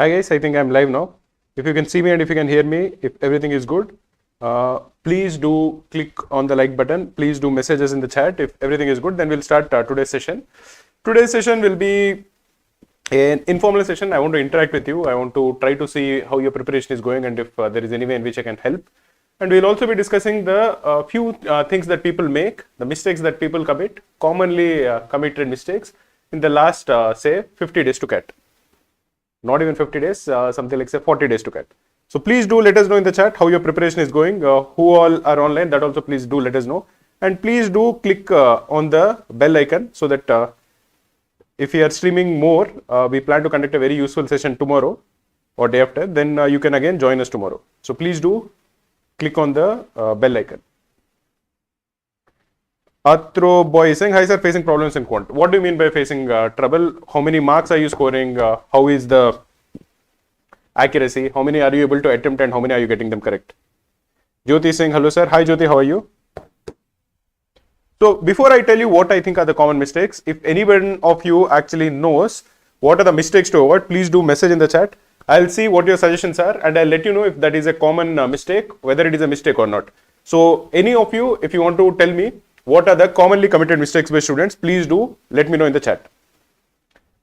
Hi guys, I think I'm live now. If you can see me and if you can hear me, if everything is good, please do click on the like button. Please do message us in the chat. If everything is good, then we'll start today's session. Today's session will be an informal session. I want to interact with you. I want to try to see how your preparation is going and if there is any way in which I can help. And we'll also be discussing the few things that people make, the mistakes that people commit, commonly committed mistakes in the last, say, 50 days to CAT. Not even 50 days, something like say 40 days to CAT. So please do let us know in the chat how your preparation is going, who all are online, that also please do let us know. And please do click on the bell icon so that if we are streaming more, we plan to conduct a very useful session tomorrow or day after, then you can again join us tomorrow. So please do click on the bell icon. Atro boy is saying, hi sir, facing problems in quant. What do you mean by facing trouble? How many marks are you scoring? How is the accuracy? How many are you able to attempt and how many are you getting them correct? Jyoti is saying, hello sir. Hi Jyoti, how are you? So before I tell you what I think are the common mistakes, if anyone of you actually knows what are the mistakes to avoid, please do message in the chat. I'll see what your suggestions are and I'll let you know if that is a common mistake, whether it is a mistake or not. So any of you, if you want to tell me what are the commonly committed mistakes by students, please do let me know in the chat.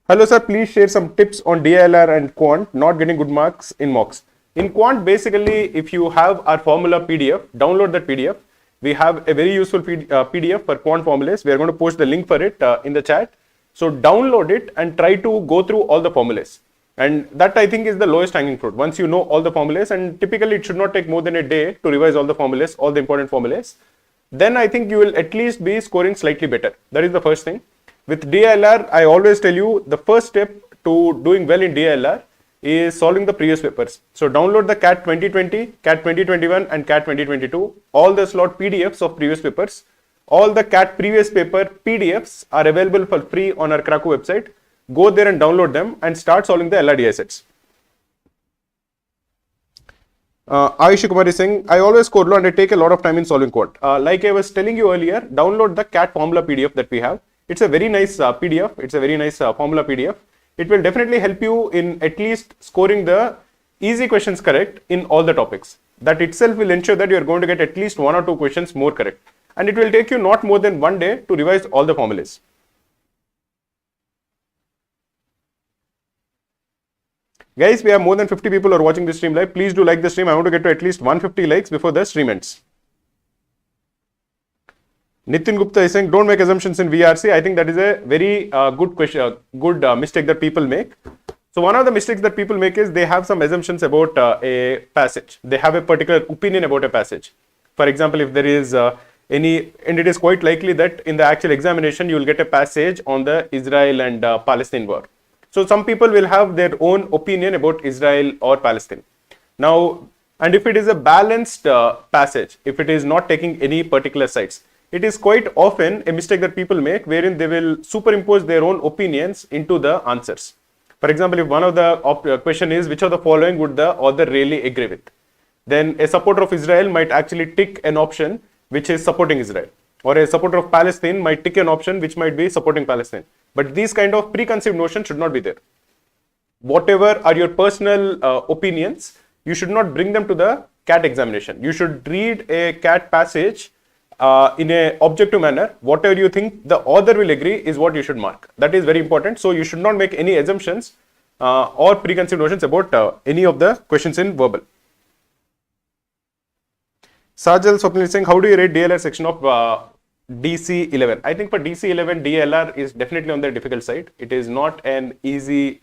Hello sir, please share some tips on DILR and quant not getting good marks in mocks. In quant, basically, if you have our formula PDF, download that PDF. We have a very useful PDF for quant formulas. We are going to post the link for it in the chat. So download it and try to go through all the formulas. And that I think is the lowest hanging fruit. Once you know all the formulas, and typically it should not take more than a day to revise all the formulas, all the important formulas, then I think you will at least be scoring slightly better. That is the first thing. With DILR, I always tell you the first step to doing well in DILR is solving the previous papers. So download the CAT 2020, CAT 2021 and CAT 2022, all the slot PDFs of previous papers. All the CAT previous paper PDFs are available for free on our Cracku website. Go there and download them and start solving the LRDI sets. Ayush Kumar is saying, I always code low and I take a lot of time in solving quant. Like I was telling you earlier, download the CAT formula PDF that we have. It's a very nice PDF. It's a very nice formula PDF. It will definitely help you in at least scoring the easy questions correct in all the topics. That itself will ensure that you are going to get at least 1 or 2 questions more correct. And it will take you not more than 1 day to revise all the formulas. Guys, we have more than 50 people who are watching this stream live. Please do like the stream. I want to get to at least 150 likes before the stream ends. Nitin Gupta is saying, don't make assumptions in VRC. I think that is a very good question, mistake that people make. So one of the mistakes that people make is they have some assumptions about a passage. They have a particular opinion about a passage. For example, if there is and it is quite likely that in the actual examination, you will get a passage on the Israel and Palestine war. So some people will have their own opinion about Israel or Palestine. Now, and if it is a balanced passage, if it is not taking any particular sides, it is quite often a mistake that people make wherein they will superimpose their own opinions into the answers. For example, if one of the question is, which of the following would the author really agree with? Then a supporter of Israel might actually tick an option which is supporting Israel. Or a supporter of Palestine might tick an option which might be supporting Palestine. But these kind of preconceived notions should not be there. Whatever are your personal opinions, you should not bring them to the CAT examination. You should read a CAT passage in an objective manner. Whatever you think the author will agree is what you should mark. That is very important. So you should not make any assumptions or preconceived notions about any of the questions in verbal. Sajal Swapnil is saying, how do you rate DLR section of DC11? I think for DC11, DLR is definitely on the difficult side. It is not an easy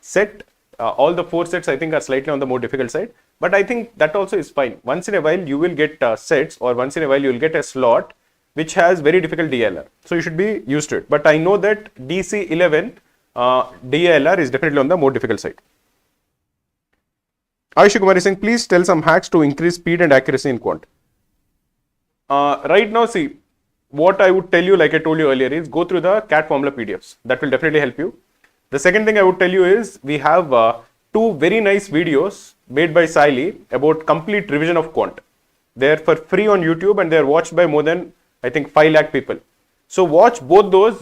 set. All the 4 sets I think are slightly on the more difficult side. But I think that also is fine. Once in a while you will get sets, or once in a while you will get a slot which has very difficult DLR. So you should be used to it. But I know that DC11 DLR is definitely on the more difficult side. Ayush Kumar is saying, please tell some hacks to increase speed and accuracy in quant. Right now, see, what I would tell you, like I told you earlier, is go through the CAT formula PDFs. That will definitely help you. The second thing I would tell you is we have 2 very nice videos made by Saili about complete revision of quant. They are for free on YouTube and they are watched by more than, I think, 5 lakh people. So watch both those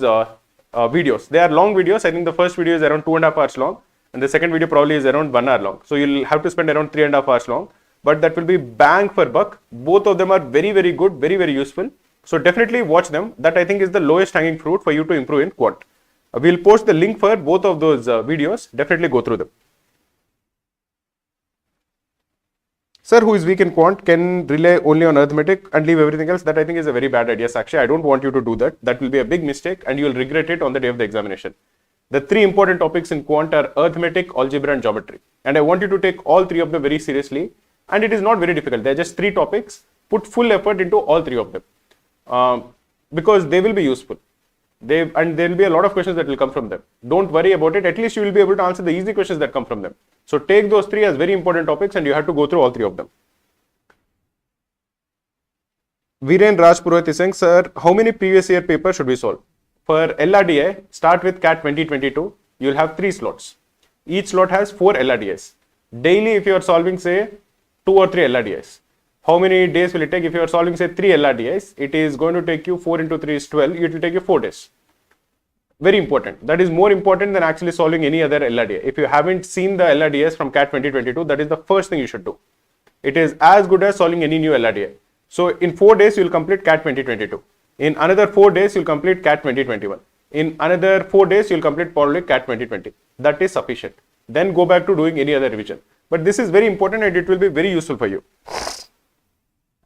videos. They are long videos. I think the first video is around 2.5 hours long. and the second video probably is around 1 hour long. So you'll have to spend around 3.5 hours long, but that will be bang for buck. Both of them are very, very good, very, very useful. So definitely watch them. That I think is the lowest hanging fruit for you to improve in quant. We'll post the link for both of those videos. Definitely go through them. Sir, who is weak in quant can rely only on arithmetic and leave everything else. That I think is a very bad idea, Sakshi. I don't want you to do that. That will be a big mistake and you will regret it on the day of the examination. The three important topics in quant are arithmetic, algebra and geometry. And I want you to take all three of them very seriously. And it is not very difficult. They're just three topics. Put full effort into all three of them because they will be useful. And there will be a lot of questions that will come from them. Don't worry about it. At least you will be able to answer the easy questions that come from them. So take those three as very important topics and you have to go through all three of them. Viren Rajpurohit is saying, sir, how many previous year papers should we solve? For LRDI, start with CAT 2022. You'll have 3 slots. Each slot has 4 LRDIs. Daily, if you are solving, say, 2 or 3 LRDIs. How many days will it take? If you are solving, say, 3 LRDIs, it is going to take you 4 into 3 is 12. It will take you 4 days. Very important. That is more important than actually solving any other LRDI. If you haven't seen the LRDIs from CAT 2022, that is the first thing you should do. It is as good as solving any new LRDI. So in 4 days, you will complete CAT 2022. In another 4 days, you will complete CAT 2021. In another 4 days, you will complete probably CAT 2020. That is sufficient. Then go back to doing any other revision. But this is very important and it will be very useful for you.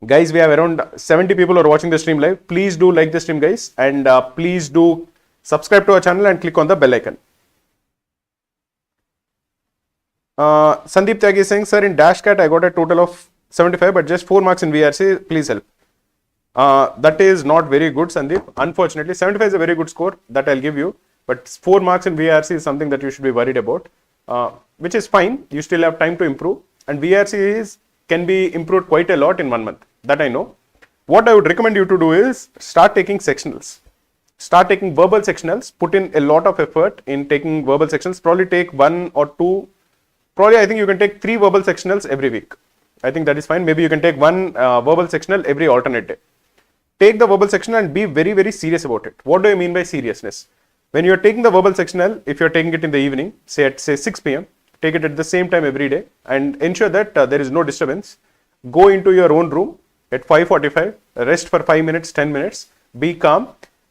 Guys, we have around 70 people who are watching the stream live. Please do like the stream, guys. And please do subscribe to our channel and click on the bell icon. Sandeep Tyagi is saying, sir, in DashCat, I got a total of 75, but just 4 marks in VRC. Please help. That is not very good, Sandeep. Unfortunately, 75 is a very good score that I'll give you. But 4 marks in VRC is something that you should be worried about, which is fine. You still have time to improve. And VRC can be improved quite a lot in 1 month. That I know. What I would recommend you to do is start taking sectionals. Start taking verbal sectionals, put in a lot of effort in taking verbal sectionals, probably take 1 or 2, probably I think you can take 3 verbal sectionals every week. I think that is fine. Maybe you can take 1 verbal sectional every alternate day. Take the verbal sectional and be very, very serious about it. What do I mean by seriousness? When you are taking the verbal sectional, if you are taking it in the evening, say at 6 p.m., take it at the same time every day and ensure that there is no disturbance. Go into your own room at 5:45, rest for 5 minutes, 10 minutes, be calm.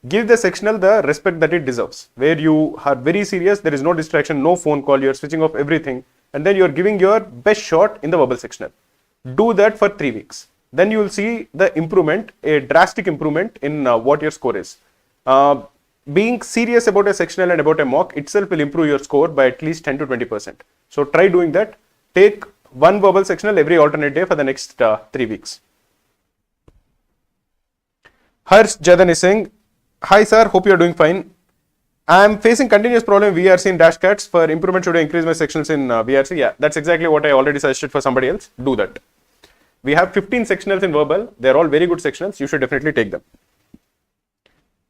Give the sectional the respect that it deserves, where you are very serious, there is no distraction, no phone call, you are switching off everything, and then you are giving your best shot in the verbal sectional. Do that for 3 weeks. Then you will see the improvement, a drastic improvement in what your score is. Being serious about a sectional and about a mock itself will improve your score by at least 10 to 20%. So try doing that. Take 1 verbal sectional every alternate day for the next 3 weeks. Harsh Jadan is saying, hi sir, hope you are doing fine. I am facing continuous problem VRC in DashCats. For improvement, should I increase my sectionals in VRC? Yeah, that's exactly what I already suggested for somebody else. Do that. We have 15 sectionals in verbal. They're all very good sectionals. You should definitely take them.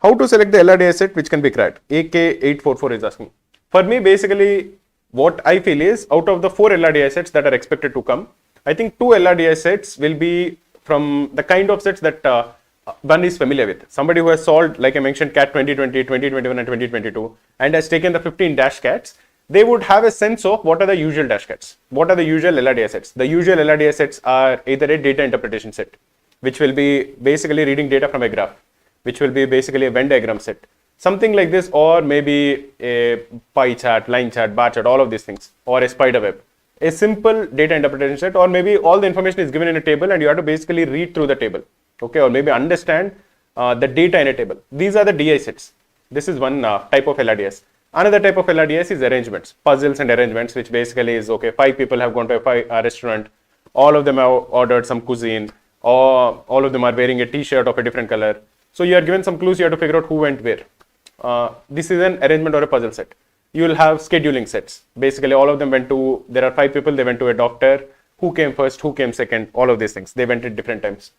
How to select the LRDI set which can be cracked? AK844 is asking. For me, basically, what I feel is out of the 4 LRDI sets that are expected to come, I think 2 LRDI sets will be from the kind of sets that one is familiar with. Somebody who has solved, like I mentioned, CAT 2020, 2021 and 2022 and has taken the 15 DashCats, they would have a sense of what are the usual DashCats, what are the usual LRDI sets. The usual LRDI sets are either a data interpretation set, which will be basically reading data from a graph, which will be basically a Venn diagram set, something like this, or maybe a pie chart, line chart, bar chart, all of these things, or a spider web. A simple data interpretation set, or maybe all the information is given in a table and you have to basically read through the table. Okay, or maybe understand the data in a table. These are the DI sets. This is one type of LRDS. Another type of LRDS is arrangements, puzzles and arrangements, which basically is, okay, 5 people have gone to a restaurant, all of them have ordered some cuisine, or all of them are wearing a t-shirt of a different color. So you are given some clues, you have to figure out who went where. This is an arrangement or a puzzle set. You will have scheduling sets. Basically, all of them went to, there are 5 people, they went to a doctor, who came first, who came second, all of these things. They went at different times.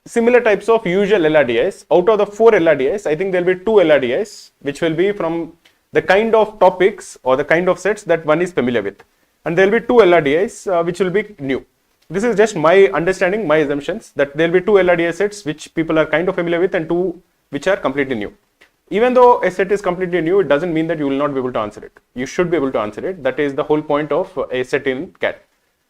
Similar types of usual LRDIs. Out of the 4 LRDIs, I think there will be 2 LRDIs, which will be from the kind of topics or the kind of sets that one is familiar with. And there will be 2 LRDIs, which will be new. This is just my understanding, my assumptions, that there will be 2 LRDI sets, which people are kind of familiar with, and 2 which are completely new. Even though a set is completely new, it doesn't mean that you will not be able to answer it. You should be able to answer it. That is the whole point of a set in CAT.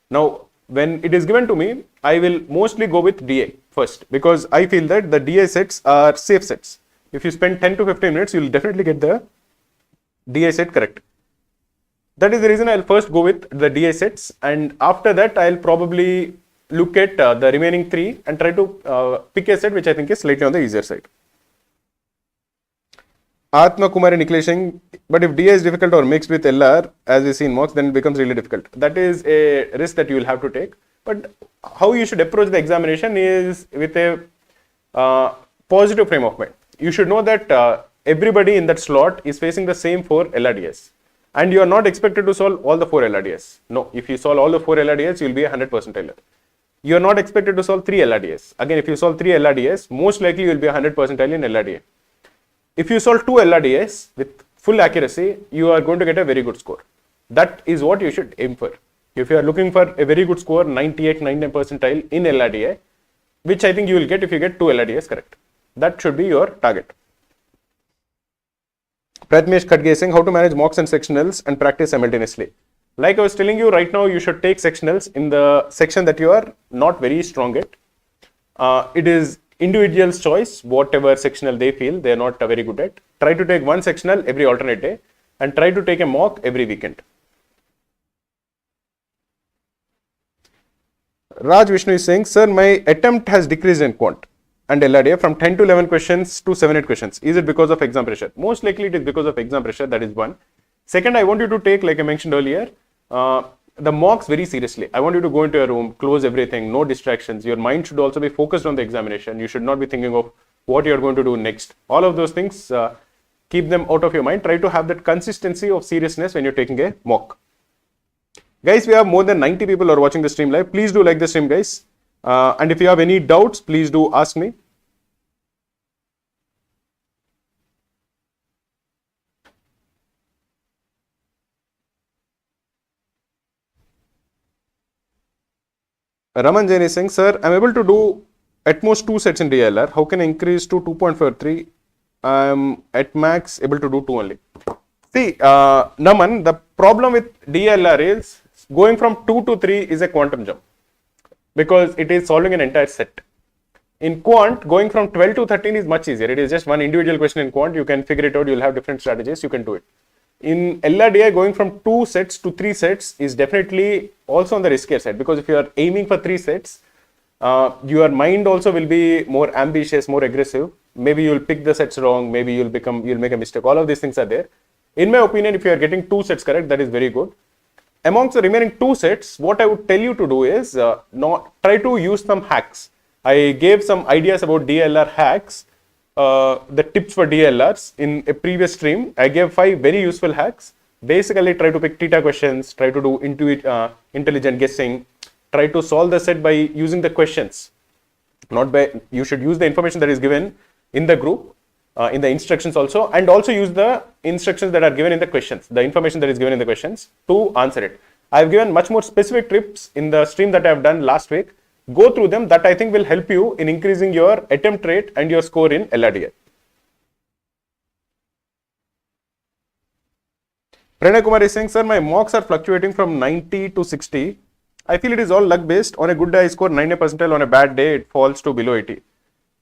Now, when it is given to me, I will mostly go with DA first, because I feel that the DA sets are safe sets. If you spend 10 to 15 minutes, you will definitely get the DA set correct. That is the reason I'll first go with the DA sets, and after that, I'll probably look at the remaining 3 and try to pick a set which I think is slightly on the easier side. Atma Kumari Niklesh, but if DA is difficult or mixed with LR, as we see in mocks, then it becomes really difficult. That is a risk that you will have to take. But how you should approach the examination is with a positive frame of mind. You should know that everybody in that slot is facing the same 4 LRDS. And you are not expected to solve all the 4 LRDS. No, if you solve all the 4 LRDS, you will be a 100 percentile. You are not expected to solve 3 LRDS. Again, if you solve 3 LRDS, most likely you will be a 100 percentile in LRDA. If you solve 2 LRDS with full accuracy, you are going to get a very good score. That is what you should aim for. If you are looking for a very good score, 98, 99 percentile in LRDA, which I think you will get if you get 2 LRDS correct. That should be your target. Pratmesh Khadge saying, how to manage mocks and sectionals and practice simultaneously. Like I was telling you, right now you should take sectionals in the section that you are not very strong at. It is individual's choice, whatever sectional they feel they are not very good at. Try to take one sectional every alternate day and try to take a mock every weekend. Raj Vishnu is saying, sir, my attempt has decreased in quant and LRDA from 10 to 11 questions to 7-8 questions. Is it because of exam pressure? Most likely it is because of exam pressure. That is one. Second, I want you to take, like I mentioned earlier, the mocks very seriously. I want you to go into your room, close everything, no distractions. Your mind should also be focused on the examination. You should not be thinking of what you are going to do next. All of those things, keep them out of your mind. Try to have that consistency of seriousness when you're taking a mock. Guys, we have more than 90 people who are watching the stream live. Please do like the stream, guys. And if you have any doubts, please do ask me. Raman Jain is saying, sir, I'm able to do at most 2 sets in DLR. How can I increase to 2.43? I'm at max able to do 2 only. See, Naman, the problem with DLR is going from 2 to 3 is a quantum jump because it is solving an entire set. In quant, going from 12 to 13 is much easier. It is just one individual question in quant. You can figure it out. You'll have different strategies. You can do it. In LRDI, going from 2 sets to 3 sets is definitely also on the riskier side, because if you are aiming for 3 sets, your mind also will be more ambitious, more aggressive. Maybe you'll pick the sets wrong. Maybe you'll make a mistake. All of these things are there. In my opinion, if you are getting 2 sets correct, that is very good. Amongst the remaining 2 sets, what I would tell you to do is try to use some hacks. I gave some ideas about DLR hacks. The tips for DLRs in a previous stream. I gave 5 very useful hacks. Basically, try to pick theta questions, try to do intelligent guessing, try to solve the set by using the questions. You should use the information that is given in the group, in the instructions also, and also use the instructions that are given in the questions, the information that is given in the questions to answer it. I have given much more specific tips in the stream that I have done last week. Go through them. That I think will help you in increasing your attempt rate and your score in LRDA. Pranay Kumar is saying, sir, my mocks are fluctuating from 90 to 60. I feel it is all luck based. On a good day, I score 90 percentile. On a bad day, it falls to below 80.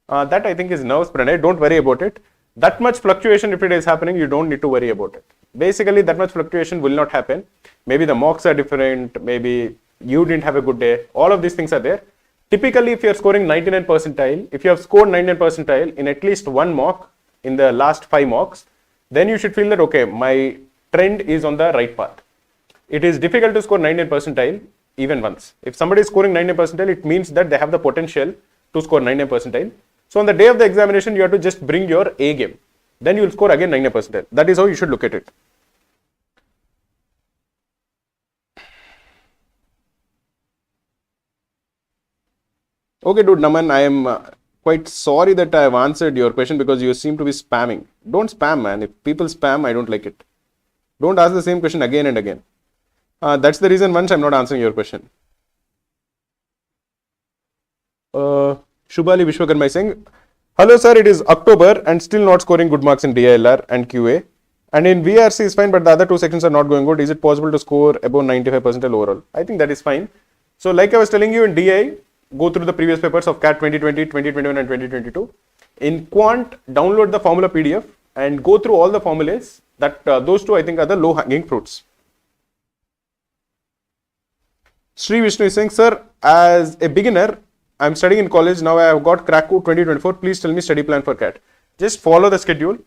That I think is nerves, Pranay. Don't worry about it. That much fluctuation, if it is happening, you don't need to worry about it. Basically, that much fluctuation will not happen. Maybe the mocks are different. Maybe you didn't have a good day. All of these things are there. Typically, if you are scoring 99 percentile, if you have scored 99 percentile in at least one mock in the last 5 mocks, then you should feel that, okay, my trend is on the right path. It is difficult to score 99 percentile even once. If somebody is scoring 99 percentile, it means that they have the potential to score 99 percentile. So on the day of the examination, you have to just bring your A game. Then you will score again 99 percentile. That is how you should look at it. Okay, dude, Naman, I am quite sorry that I have answered your question because you seem to be spamming. Don't spam, man. If people spam, I don't like it. Don't ask the same question again and again. That's the reason once I'm not answering your question. Shubhali Vishwakarma is saying, Hello sir, it is October and still not scoring good marks in DILR and QA. And in VRC is fine, but the other two sections are not going good. Is it possible to score above 95% overall? I think that is fine. So like I was telling you in DI, go through the previous papers of CAT 2020, 2021 and 2022. In Quant, download the formula PDF and go through all the formulas. That those two I think are the low hanging fruits. Sri Vishnu is saying, sir, as a beginner, I'm studying in college. Now I have got Cracku 2024. Please tell me study plan for CAT. Just follow the schedule.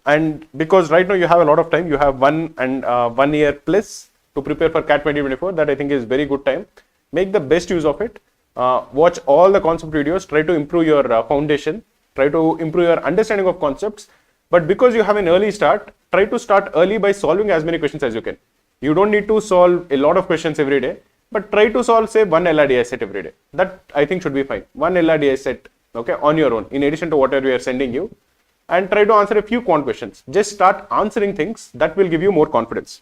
And because right now you have a lot of time, you have 1 year plus to prepare for CAT 2024. That I think is very good time. Make the best use of it. Watch all the concept videos. Try to improve your foundation. Try to improve your understanding of concepts. But because you have an early start, try to start early by solving as many questions as you can. You don't need to solve a lot of questions every day, but try to solve say one LRDI set every day. That I think should be fine. One LRDI set, okay, on your own, in addition to whatever we are sending you, and try to answer a few quant questions. Just start answering things that will give you more confidence.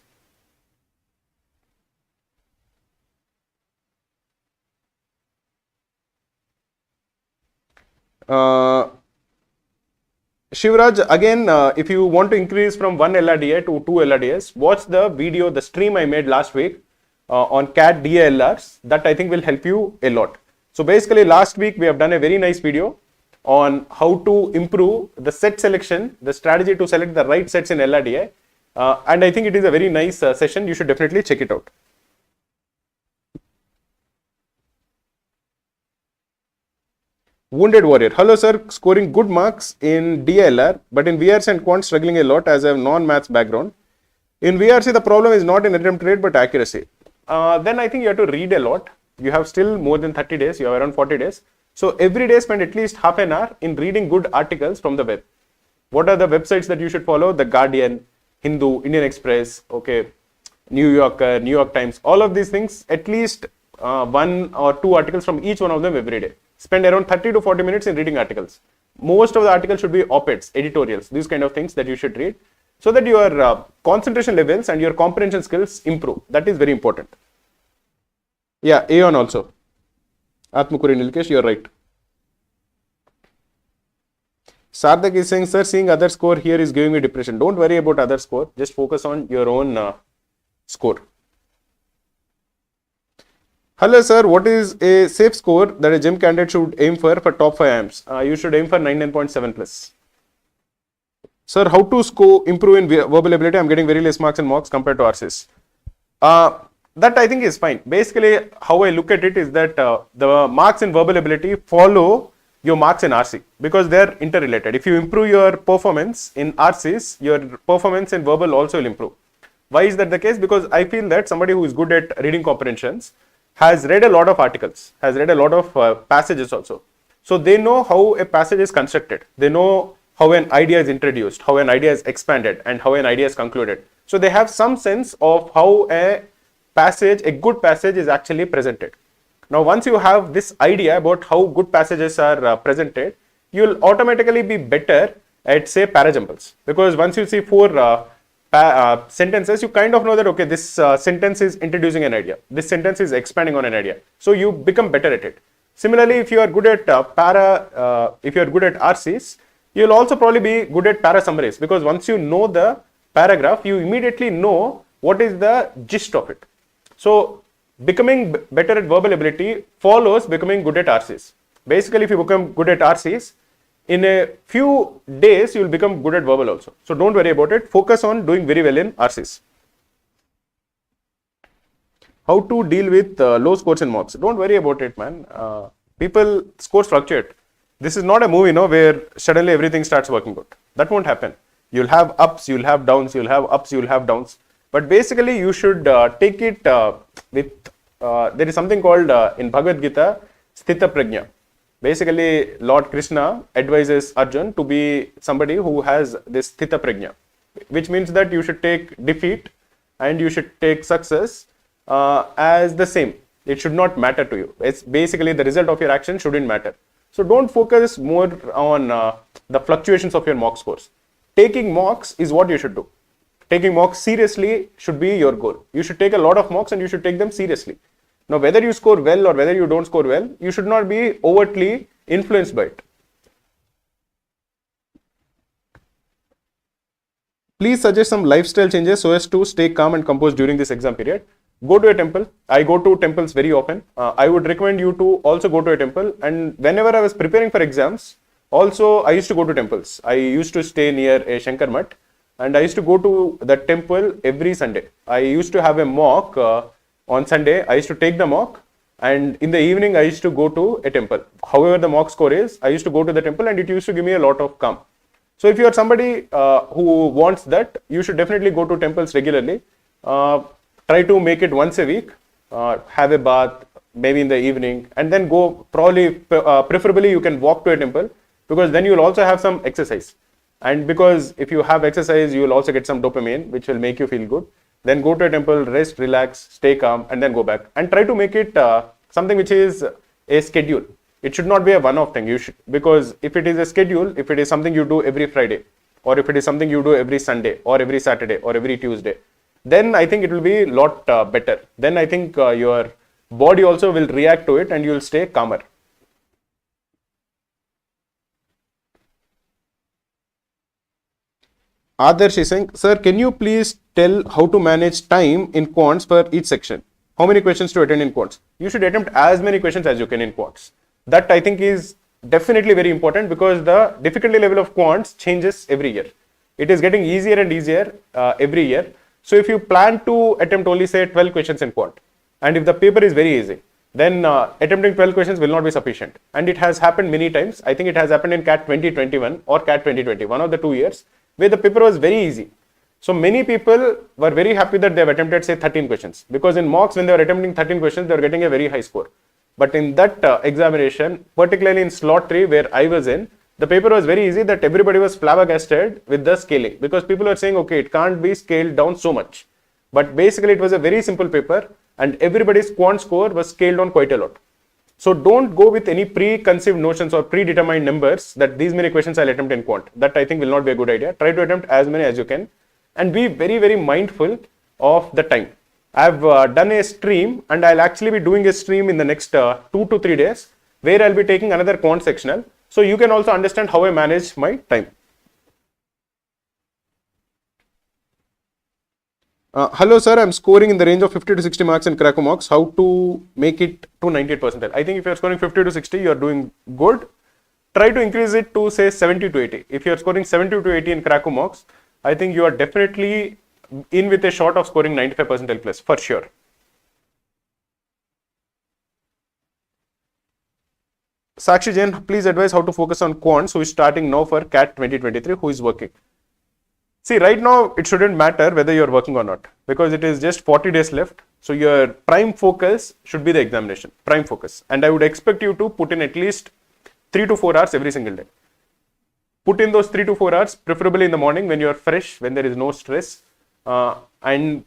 Shivraj, again, if you want to increase from one LRDI to two LRDIs, watch the video, the stream I made last week on CAT DLRs. That I think will help you a lot. So basically last week we have done a very nice video on how to improve the set selection, the strategy to select the right sets in LRDI. And I think it is a very nice session. You should definitely check it out. Wounded Warrior. Hello sir, scoring good marks in DLR, but in VRC and Quant struggling a lot as I have non-maths background. In VRC, the problem is not in attempt rate, but accuracy. Then I think you have to read a lot. You have still more than 30 days, you have around 40 days. So every day spend at least half an hour in reading good articles from the web. What are the websites that you should follow? The Guardian, Hindu, Indian Express, okay, New Yorker, New York Times, all of these things, at least 1 or 2 articles from each one of them every day. Spend around 30 to 40 minutes in reading articles. Most of the articles should be op-eds, editorials, these kind of things that you should read, so that your concentration levels and your comprehension skills improve. That is very important. Yeah, Aeon also. Atmakuri Nilkesh, you are right. Sarthak is saying, sir, seeing other score here is giving me depression. Don't worry about other score. Just focus on your own score. Hello, sir. What is a safe score that a GEM candidate should aim for top 5 IIMs? You should aim for 99.7 plus. Sir, how to improve in verbal ability? I'm getting very less marks in mocks compared to RCs. That I think is fine. Basically, how I look at it is that the marks in verbal ability follow your marks in RC because they are interrelated. If you improve your performance in RCs, your performance in verbal also will improve. Why is that the case? Because I feel that somebody who is good at reading comprehensions has read a lot of articles, has read a lot of passages also. So they know how a passage is constructed. They know how an idea is introduced, how an idea is expanded, and how an idea is concluded. So they have some sense of how a good passage is actually presented. Now, once you have this idea about how good passages are presented, you will automatically be better at say parajumbles, because once you see 4 sentences, you kind of know that okay, this sentence is introducing an idea, this sentence is expanding on an idea, so you become better at it. Similarly, if you are good at if you are good at RCs, you will also probably be good at para summaries, because once you know the paragraph, you immediately know what is the gist of it. So becoming better at verbal ability follows becoming good at RCs. Basically, if you become good at RCs, in a few days, you will become good at verbal also. So don't worry about it. Focus on doing very well in RCs. How to deal with low scores in mocks? Don't worry about it, man. People scores fluctuate. This is not a movie, where suddenly everything starts working good. That won't happen. You'll have ups, you'll have downs, you'll have ups, you'll have downs. But basically, you should take it with, there is something called in Bhagavad Gita, Sthita Prajna. Basically, Lord Krishna advises Arjun to be somebody who has this Sthita Prajna, which means that you should take defeat and you should take success as the same. It should not matter to you. It's basically the result of your action shouldn't matter. So don't focus more on the fluctuations of your mock scores. Taking mocks is what you should do. Taking mocks seriously should be your goal. You should take a lot of mocks and you should take them seriously. Now, whether you score well or whether you don't score well, you should not be overtly influenced by it. Please suggest some lifestyle changes so as to stay calm and composed during this exam period. Go to a temple. I go to temples very often. I would recommend you to also go to a temple. And whenever I was preparing for exams, also I used to go to temples. I used to stay near a Shankar Mutt, and I used to go to the temple every Sunday. I used to have a mock on Sunday. I used to take the mock, and in the evening I used to go to a temple. However the mock score is, I used to go to the temple, and it used to give me a lot of calm. So if you are somebody who wants that, you should definitely go to temples regularly. Try to make it once a week, have a bath, maybe in the evening, and then go, preferably you can walk to a temple, because then you will also have some exercise. And because if you have exercise, you will also get some dopamine, which will make you feel good. Then go to a temple, rest, relax, stay calm, and then go back. And try to make it something which is a schedule. It should not be a one-off thing. Because if it is a schedule, if it is something you do every Friday, or if it is something you do every Sunday, or every Saturday, or every Tuesday, then I think it will be a lot better. Then I think your body also will react to it, and you will stay calmer. Adarsh is saying, sir, can you please tell how to manage time in quants for each section? How many questions to attend in quants? You should attempt as many questions as you can in quants. That I think is definitely very important, because the difficulty level of quants changes every year. It is getting easier and easier every year. So if you plan to attempt only say 12 questions in quant, and if the paper is very easy, then attempting 12 questions will not be sufficient. And it has happened many times. I think it has happened in CAT 2021 or CAT 2020, one of the 2 years, where the paper was very easy. So many people were very happy that they have attempted say 13 questions, because in mocks when they were attempting 13 questions, they were getting a very high score. But in that examination, particularly in slot 3 where I was in, the paper was very easy, that everybody was flabbergasted with the scaling, because people were saying, okay, it can't be scaled down so much. But basically it was a very simple paper, and everybody's quant score was scaled down quite a lot. So don't go with any preconceived notions or predetermined numbers that these many questions I'll attempt in quant. That I think will not be a good idea. Try to attempt as many as you can, and be very, very mindful of the time. I've done a stream, and I'll actually be doing a stream in the next 2 to 3 days, where I'll be taking another quant sectional. So you can also understand how I manage my time. Hello sir, I'm scoring in the range of 50 to 60 marks in Cracku mocks. How to make it to 98 percentile? I think if you're scoring 50 to 60, you're doing good. Try to increase it to say 70 to 80. If you're scoring 70 to 80 in Cracku mocks, I think you are definitely in with a shot of scoring 95 percentile plus, for sure. Sakshi Jain, please advise how to focus on quants who is starting now for CAT 2023, who is working. See, right now it shouldn't matter whether you're working or not, because it is just 40 days left. So your prime focus should be the examination, prime focus. And I would expect you to put in at least 3 to 4 hours every single day. Put in those 3 to 4 hours, preferably in the morning when you're fresh, when there is no stress. And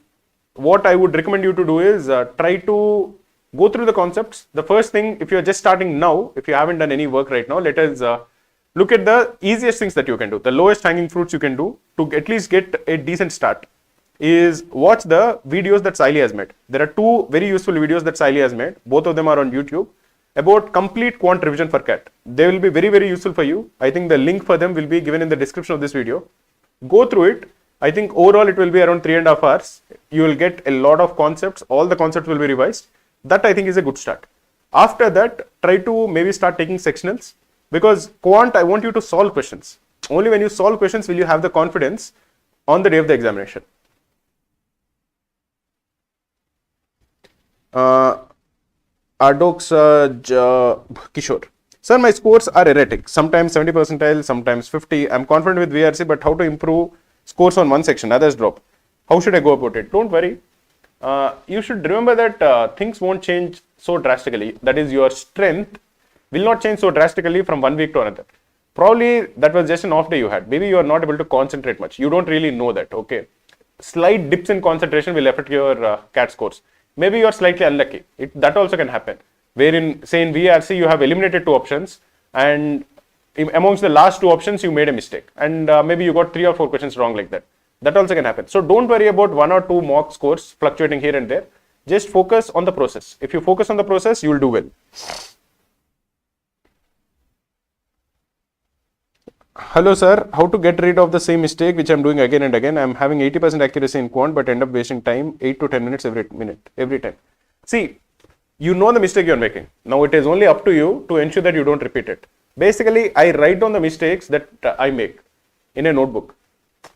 what I would recommend you to do is try to go through the concepts. The first thing, if you're just starting now, if you haven't done any work right now, let us look at the easiest things that you can do, the lowest hanging fruits you can do to at least get a decent start, is watch the videos that Saili has made. There are 2 very useful videos that Saili has made. Both of them are on YouTube, about complete quant revision for CAT. They will be very, very useful for you. I think the link for them will be given in the description of this video. Go through it. I think overall it will be around 3.5 hours. You will get a lot of concepts. All the concepts will be revised. That I think is a good start. After that, try to maybe start taking sectionals, because quant, I want you to solve questions. Only when you solve questions will you have the confidence on the day of the examination. Adox Kishore. Sir, my scores are erratic. Sometimes 70 percentile, sometimes 50. I'm confident with VRC, but how to improve scores on one section? Others drop. How should I go about it? Don't worry. You should remember that things won't change so drastically. That is, your strength will not change so drastically from 1 week to another. Probably that was just an off day you had. Maybe you are not able to concentrate much. You don't really know that. Okay. Slight dips in concentration will affect your CAT scores. Maybe you are slightly unlucky. That also can happen. Wherein, say in VRC, you have eliminated 2 options, and amongst the last 2 options, you made a mistake. And maybe you got 3 or 4 questions wrong like that. That also can happen. So don't worry about 1 or 2 mock scores fluctuating here and there. Just focus on the process. If you focus on the process, you will do well. Hello sir, how to get rid of the same mistake which I'm doing again and again? I'm having 80% accuracy in quant but end up wasting time 8 to 10 minutes every time. See, you know the mistake you're making. Now it is only up to you to ensure that you don't repeat it. Basically, I write down the mistakes that I make in a notebook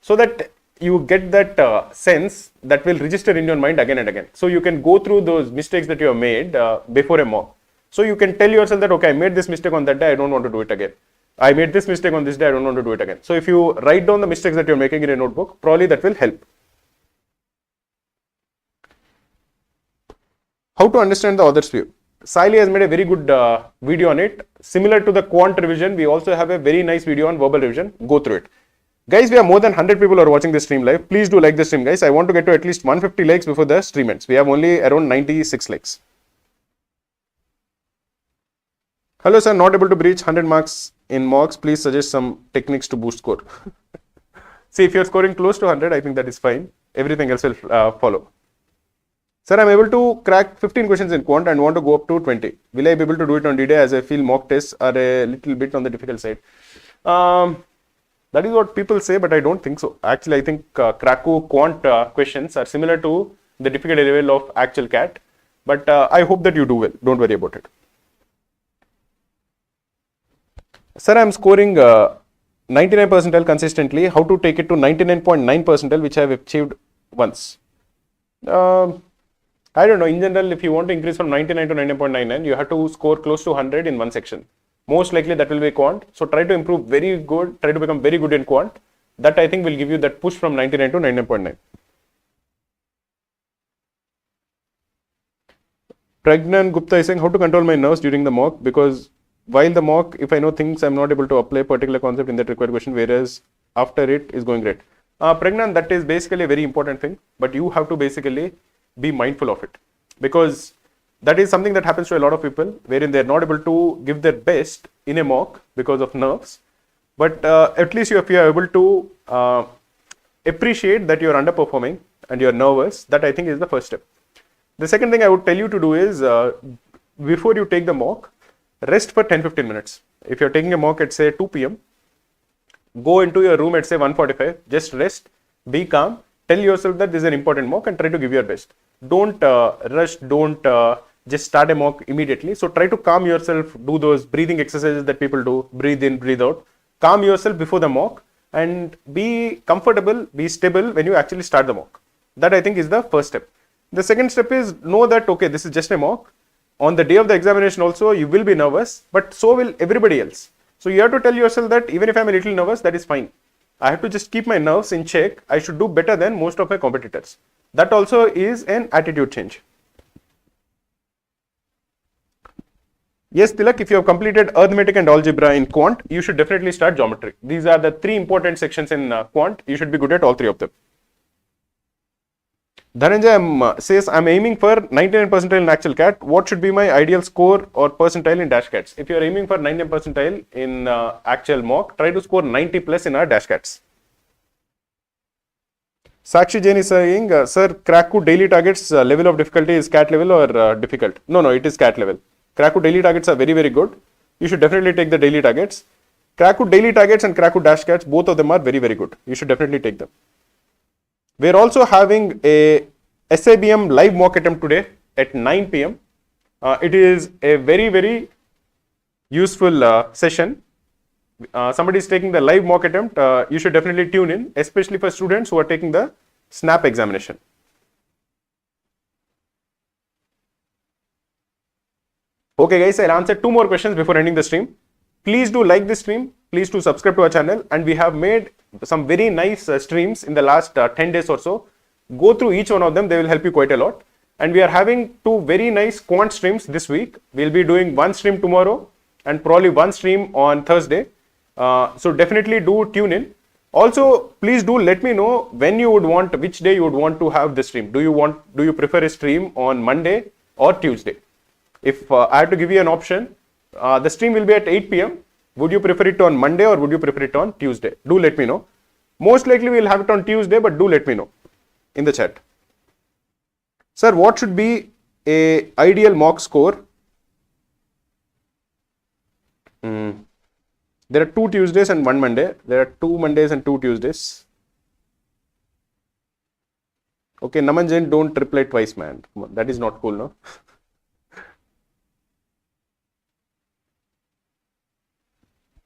so that you get that sense that will register in your mind again and again. So you can go through those mistakes that you have made before a mock. So you can tell yourself that, okay, I made this mistake on that day, I don't want to do it again. I made this mistake on this day, I don't want to do it again. So if you write down the mistakes that you're making in a notebook, probably that will help. How to understand the author's view? Siley has made a very good video on it. Similar to the quant revision, we also have a very nice video on verbal revision. Go through it. Guys, we have more than 100 people who are watching this stream live. Please do like the stream, guys. I want to get to at least 150 likes before the stream ends. We have only around 96 likes. Hello, sir. Not able to breach 100 marks in mocks. Please suggest some techniques to boost score. See, if you're scoring close to 100, I think that is fine. Everything else will follow. Sir, I'm able to crack 15 questions in quant and want to go up to 20. Will I be able to do it on D-Day as I feel mock tests are a little bit on the difficult side? That is what people say, but I don't think so. Actually, I think Cracku quant questions are similar to the difficulty level of actual CAT. But I hope that you do well. Don't worry about it. Sir, I'm scoring 99 percentile consistently. How to take it to 99.9 percentile, which I have achieved once? I don't know. In general, if you want to increase from 99 to 99.99, you have to score close to 100 in one section. Most likely that will be quant. So try to improve very good, try to become very good in quant. That I think will give you that push from 99 to 99.9. Pragnan Gupta is saying how to control my nerves during the mock, because while the mock, if I know things, I'm not able to apply a particular concept in that required question, whereas after it is going great. Pragnan, that is basically a very important thing, but you have to basically be mindful of it, because that is something that happens to a lot of people wherein they're not able to give their best in a mock because of nerves. But at least if you are able to appreciate that you're underperforming and you're nervous, that I think is the first step. The second thing I would tell you to do is before you take the mock, rest for 10-15 minutes. If you're taking a mock at say 2 p.m., go into your room at say 1:45, just rest, be calm, tell yourself that this is an important mock and try to give your best. Don't rush, don't just start a mock immediately. So try to calm yourself, do those breathing exercises that people do, breathe in, breathe out. Calm yourself before the mock and be comfortable, be stable when you actually start the mock. That I think is the first step. The second step is know that, okay, this is just a mock. On the day of the examination also, you will be nervous, but so will everybody else. So you have to tell yourself that even if I'm a little nervous, that is fine. I have to just keep my nerves in check. I should do better than most of my competitors. That also is an attitude change. Yes, Tilak, if you have completed arithmetic and algebra in quant, you should definitely start geometry. These are the 3 important sections in quant. You should be good at all 3 of them. Dhananjay says, I'm aiming for 99 percentile in actual CAT. What should be my ideal score or percentile in dash CATs? If you are aiming for 99 percentile in actual mock, try to score 90 plus in our dash CATs. Sakshi Jain is saying, sir, Cracku daily targets level of difficulty is CAT level or difficult? No, it is CAT level. Cracku daily targets are very, very good. You should definitely take the daily targets. Cracku daily targets and Cracku dash CATs, both of them are very, very good. You should definitely take them. We're also having a SIBM live mock attempt today at 9 p.m. It is a very, very useful session. Somebody is taking the live mock attempt. You should definitely tune in, especially for students who are taking the SNAP examination. Okay guys, I'll answer 2 more questions before ending the stream. Please do like this stream. Please do subscribe to our channel, and we have made some very nice streams in the last 10 days or so. Go through each one of them. They will help you quite a lot. And we are having 2 very nice quant streams this week. We'll be doing 1 stream tomorrow and probably 1 stream on Thursday. So definitely do tune in. Also, please do let me know when you would want, which day you would want to have the stream. Do you prefer a stream on Monday or Tuesday? If I have to give you an option, the stream will be at 8 p.m. Would you prefer it on Monday or would you prefer it on Tuesday? Do let me know. Most likely we'll have it on Tuesday, but do let me know in the chat. Sir, what should be a ideal mock score? There are 2 Tuesdays and 1 Monday. There are 2 Mondays and 2 Tuesdays. Okay, Naman Jain, don't reply twice, man. That is not cool, no?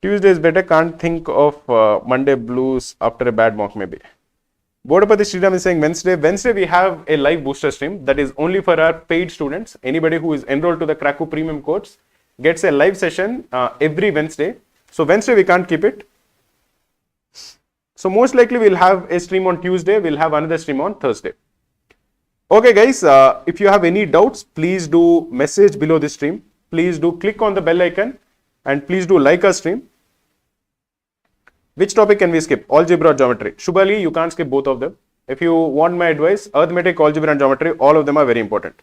Tuesday is better. Can't think of Monday blues after a bad mock, maybe. Bodapati Sriram is saying Wednesday. Wednesday, we have a live booster stream that is only for our paid students. Anybody who is enrolled to the Cracku premium course gets a live session every Wednesday. So, Wednesday, we can't keep it. So, most likely, we'll have a stream on Tuesday. We'll have another stream on Thursday. Okay, guys, if you have any doubts, please do message below this stream. Please do click on the bell icon and please do like our stream. Which topic can we skip? Algebra or geometry? Shubhali, you can't skip both of them. If you want my advice, arithmetic, algebra and geometry, all of them are very important.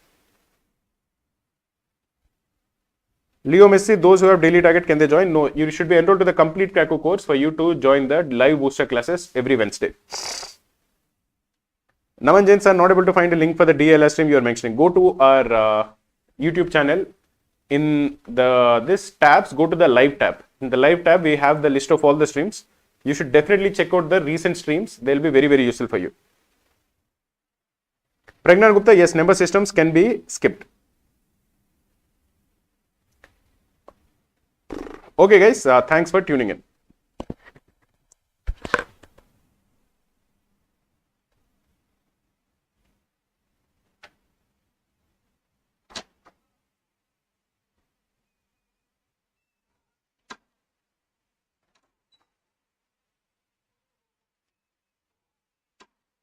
Leo Messi, those who have daily target, can they join? No, you should be enrolled to the complete Cracku course for you to join the live booster classes every Wednesday. Naman Jains are not able to find a link for the DLS stream you are mentioning. Go to our YouTube channel. In this tabs, go to the live tab. In the live tab, we have the list of all the streams. You should definitely check out the recent streams. They'll be very, very useful for you. Pragna Gupta, yes, number systems can be skipped. Okay, guys, thanks for tuning in.